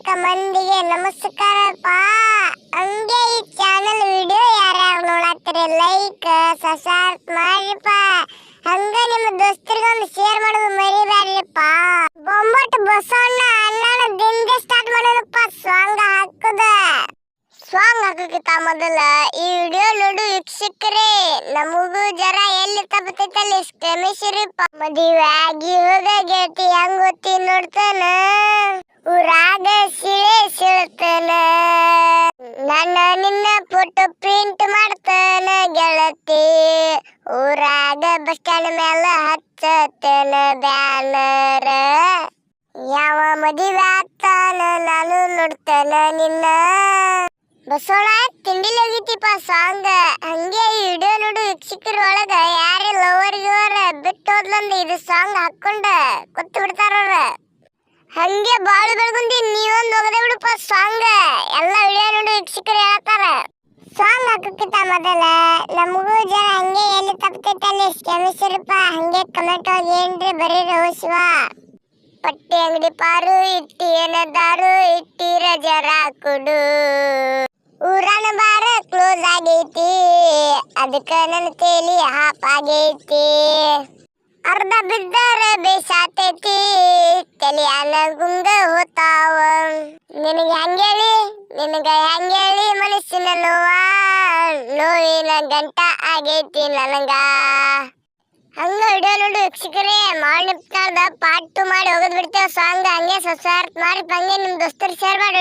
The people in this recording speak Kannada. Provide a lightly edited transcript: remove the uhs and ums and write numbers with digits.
ಕರ್ನಾಟಕ ಮಂದಿಗೆ ನಮಸ್ಕಾರಪ್ಪ. ಹಂಗೆ ಈ ಚಾನಲ್ ವಿಡಿಯೋ ಯಾರ್ಯಾರು ನೋಡಾಕ್ತೀರಿ ಲೈಕ್ ಸಬ್ಸ್ಕ್ರೈಬ್ ಮಾಡಿರಪ್ಪ. ಹಂಗ ನಿಮ್ಮ ದೋಸ್ತರಿಗೊಂದು ಶೇರ್ ಮಾಡೋದು ಮರಿಬ್ಯಾಡ್ರಿಪ್ಪ. ಬೊಂಬಟ್ ಬಸವಣ್ಣ ಅಣ್ಣನ ದಿಂದ ಸ್ಟಾರ್ಟ್ ಮಾಡೋಣಪ್ಪ. ಸಾಂಗ್ ಹಾಕುದ ಸಾಂಗ್ ಹಾಕಕ್ಕಿಂತ ಮೊದಲ ಈ ವಿಡಿಯೋ ನೋಡು ವೀಕ್ಷಕರೇ, ನಮಗೂ ಜರ ಎಲ್ಲಿ ತಪ್ಪತೈತಲ್ಲಿ ಕ್ಷಮಿಸಿರಿಪ್ಪ. ಮದುವೆ ಆಗಿ ಹೋದ ಗೆಳತಿ ಹೆಂಗೊತ್ತಿ ನೋಡ್ತಾನ, ಊರಾಗ ಸಿಳೆ ಸಿಳ್ತಾನ, ನನ್ನ ನಿನ್ನ ಫೋಟೋ ಪ್ರಿಂಟ್ ಮಾಡ್ತಾನ ಗೆಳತಿ, ಊರಾಗ ಬಸ್ ಸ್ಟ್ಯಾಂಡ್ ಮೇಲೆ ಹಚ್ಚತನ ಬ್ಯಾನರ, ಯಾವ ಮದುವೆ ಆಗ್ತಾನ ನಾನು ನೋಡ್ತಾನ ನಿನ್ನ. ಬಸವಣ್ಣ ತಿಂಡಿಲಿ ಹೋಗಿತಿಪ್ಪ ಸಾಂಗ್. ಹಂಗೆ ಈ ವಿಡಿಯೋ ನೋಡು ವೀಕ್ಷಕರ ಒಳಗ ಯಾರೇ ಲವರ್ ಗಿವರ್ ಬಿಟ್ಟು ಹೋದ್ಲಂದ ಇದು ಸಾಂಗ್ ಹಾಕೊಂಡ ಕೊತ್ತು ಬಿಡ್ತಾರ. ಹಂಗೆ ಬಾಳು ಬೆಳಗುಂದಿ ನೀವೊಂದು ಹೋಗದೆ ಬಿಡುಪ್ಪ ಸಾಂಗ್. ಎಲ್ಲ ವಿಡಿಯೋ ನೋಡು ವೀಕ್ಷಕರು ಹೇಳ್ತಾರ. ಸಾಂಗ್ ಹಾಕಕ್ಕಿಂತ ಮೊದಲ ನಮಗೂ ಜನ ಹಂಗೆ ಎಲ್ಲಿ ತಪ್ಪತೈತೆ ಅಲ್ಲಿ ಕ್ಷಮಿಸಿರಪ್ಪ. ಹಂಗೆ ಕಮೆಂಟ್ ಹೋಗಿ ಏನ್ರಿ ಬರೀರಿ ಓ ಶಿವ. ಪಟ್ಟಿ ಅಂಗಡಿ ಪಾರು ಇಟ್ಟಿ ಏನದಾರು ಇಟ್ಟಿರ ಜರ ಕೊಡು, ಊರನ ಬಾರ ಕ್ಲೋಸ್ ಆಗೈತಿ, ಅದಕ್ಕ ನನ್ನ ತೇಲಿ ಹಾಪ್ ಆಗೈತಿ, ಅರ್ಧ ಬಿದ್ದರ ಬೇಸಾತೈತಿ, ತಲಿಯಾನ ಗುಂಗ ಹೋತಾವ, ನಿನಗೆ ಹೆಂಗೇಳಿ ಮನಸ್ಸಿನ ನೋವಿನ ಗಂಟ ಆಗೈತಿ ನನಗ. ಹಂಗ ವಿಡಿಯೋ ನೋಡು ವೀಕ್ಷಕರೇ, ಮಾಡಿ ಪಾರ್ಟ್ 2 ಮಾಡಿ ಹೋಗೋದ್ ಬಿಡ್ತೇವೆ ಸಾಂಗ್. ಹಂಗೆ ಸಬ್ಸ್ಕ್ರೈಬ್ ಮಾಡಿ ಹಂಗೆ ನಿಮ್ ದೋಸ್ತರಿಗೆ ಶೇರ್ ಮಾಡಿ.